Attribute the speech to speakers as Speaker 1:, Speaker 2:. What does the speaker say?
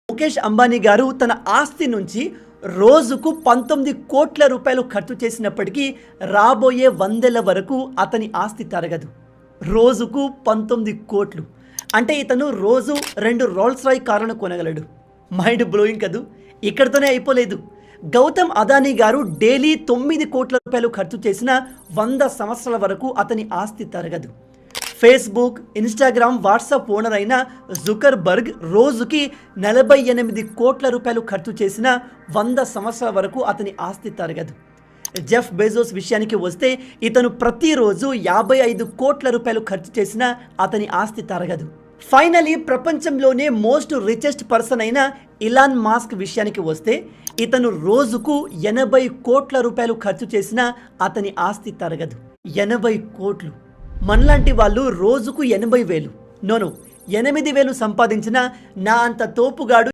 Speaker 1: ముఖేష్ అంబానీ గారు తన ఆస్తి నుంచి రోజుకు 19 కోట్ల రూపాయలు ఖర్చు చేసినప్పటికీ రాబోయే వందల వరకు అతని ఆస్తి తరగదు. రోజుకు 19 కోట్లు అంటే ఇతను రోజు 2 రోల్స్ రాయ్ కారును కొనగలడు. మైండ్ బ్లోయింగ్ కదూ. ఇక్కడితోనే అయిపోలేదు. గౌతమ్ అదానీ గారు డైలీ 9 కోట్ల రూపాయలు ఖర్చు చేసిన 100 సంవత్సరాల వరకు అతని ఆస్తి తరగదు. ఫేస్బుక్, ఇన్స్టాగ్రామ్, వాట్సాప్ ఓనర్ అయిన జుకర్బర్గ్ రోజుకి 48 కోట్ల రూపాయలు ఖర్చు చేసిన 100 సంవత్సరాల వరకు అతని ఆస్తి తరగదు. జెఫ్ బెజోస్ విషయానికి వస్తే ఇతను ప్రతిరోజు 55 కోట్ల రూపాయలు ఖర్చు చేసిన అతని ఆస్తి తరగదు. ఫైనలీ ప్రపంచంలోనే మోస్ట్ రిచెస్ట్ పర్సన్ అయిన ఇలాన్ మాస్క్ విషయానికి వస్తే ఇతను రోజుకు 80 కోట్ల రూపాయలు ఖర్చు చేసిన అతని ఆస్తి తరగదు. 80 కోట్లు. మనలాంటి వాళ్ళు రోజుకు 80,000 8,000 సంపాదించిన నా అంత తోపుగాడు